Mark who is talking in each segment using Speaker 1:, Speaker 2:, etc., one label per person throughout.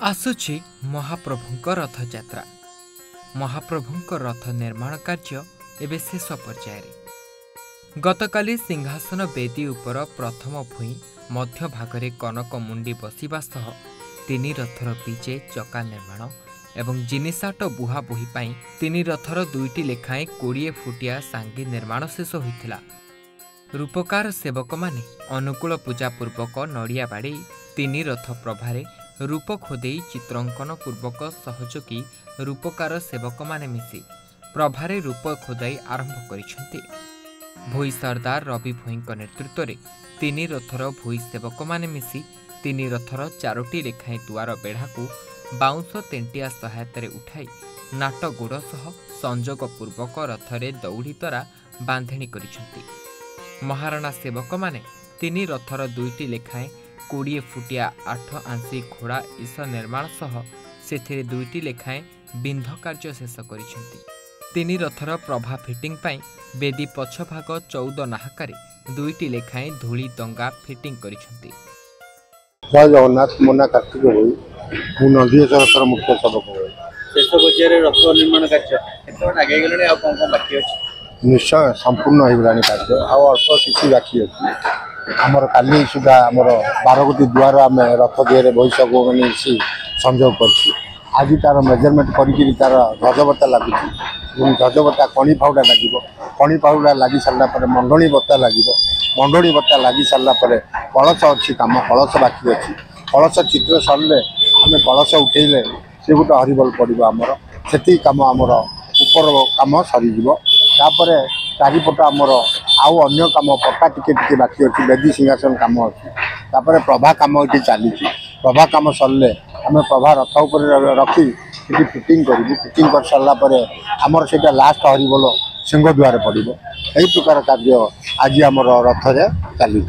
Speaker 1: आसुछि महाप्रभुंक रथयात्रा। महाप्रभुंक रथ निर्माण कार्य एबे शेष पर्याय। गतकाली सिंहासन बेदी उपर प्रथम भूई मध्य भागरे कनक मुंडी बसिबा सह तीन रथर पिचे चका निर्माण एवं जिनिसाट बुहा बोही पाई तीन रथर दुईटी लेखाएं 20 फुटिया सांगी निर्माण शेष होइथिला। रूपकार सेवक माने अनुकूल पूजा पूर्वक नड़िया बाड़ी तीन रथ प्रभारे रूप खोदे चित्रांकन पूर्वक सहयोगी रूपकार सेवक माने मिसी प्रभारे रूप खोदाई आरंभ करिसेंती। भोई सरदार रवि भोईंक नेतृत्व में तीन रथर भोई सेवक माने मिसी तीन रथर 4टी लेखाएं दुआर बेढ़ा को बाउंश तेंटिया सहायता उठाई नाट गोड़ सह संजोग पूर्वक रथरे दौड़ी द्वारा बांधेणी करिसेंती। महाराणा सेवक माने तीन रथर 2टी लेखाएं 20 फुटिया 8 आंसी घोड़ा ईश निर्माण सह सेथिरे 2टी लेखाएं बिंध कार्य शेष करिसेंती। तीन रथर प्रभा फिटिंग पाई बेदी पछ भाग 14 नाहकारे 2टी लेखाएं धूली दंगा फिटिंग करिसेंती।
Speaker 2: जय जगन्नाथ मोना कार्तिक भाई मु नंदीश्वर रथर मुख्य सेवक भाई
Speaker 3: शेष पर्यायर रथ निर्माण कार्य आगे गले आ कौन बाकी अच्छे
Speaker 2: निश्चय संपूर्ण होगलानी कार्य आ अल्प किसी बाकी अच्छे आमर काली सुधा आमर 12 गोटी दुआर आम रथ दिए बहिषक मैंने संजोग कर आज तार मेजरमेंट कर तार ध्वजबत्ता लगुच ध्वजबत्ता कणी फाउडा लगे कणी फाउडा लगी सारापर मंडणी बत्ता लगे मंडणी बत्ता लगी सारापर कलश अच्छी कम कलश बाकी अच्छी कलश चित्र सरले आम कलश उठेले से गोटे हरिबल पड़ो आमर से कम आमर ऊपर कम सरीपर चारिपट आमर आउ अन्य कम पट्टा टिके बाकी अच्छी बेदी सिंहासन कम अच्छी प्रभा कम ये चली प्रभा कम सरले आम प्रभा रथ उपर रखी फिटिंग फिटिंग कर सारापर आमर से लास्ट हरिबोल सिंह द्वार पड़ो यही प्रकार कार्य आज आम रथ चली।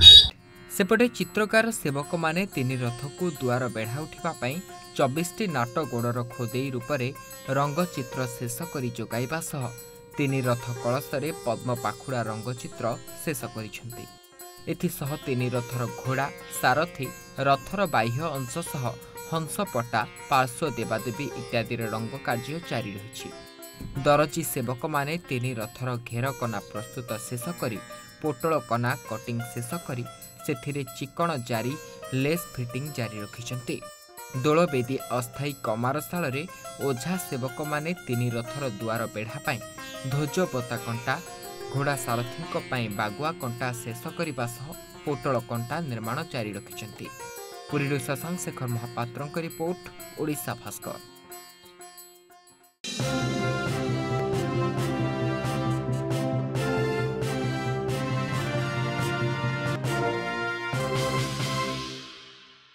Speaker 1: सेपटे चित्रकार सेवक माने तीन रथ को दुआर बेढ़ा उठा 24टी नाट गोड़र खोदे रूपरे रंगचित्र शेष कर जोगाइबा सह तीन रथ कलशरे पद्म पाखुड़ा रंगचित्र शेष करिसेंती। एथिसह तीन रथर घोड़ा सारथी रथर बाह्य अंश सह हंस पटा पार्श्व देवादेवी इत्यादि रंग कार्य जारी रही। दरजी सेवक माने तीन रथर घेर कना प्रस्तुत शेष करी पोटल कना कटिंग शेष करी सेथिरे चिकण जारी लेस फिटिंग जारी रखिछंती। दोलबेदी अस्थायी कमारशाल रे ओझा सेवक माने तीन रथर दुआर बेढ़ा पाई ध्वज बता कंटा घोड़ा सारथी बागुआ कंटा शेष करने सह पोटल कंटा निर्माण जारी रखिछंती। पुरीरू शशांक शेखर महापात्रଙ୍କ रिपोर्ट ओडिशा भास्कर।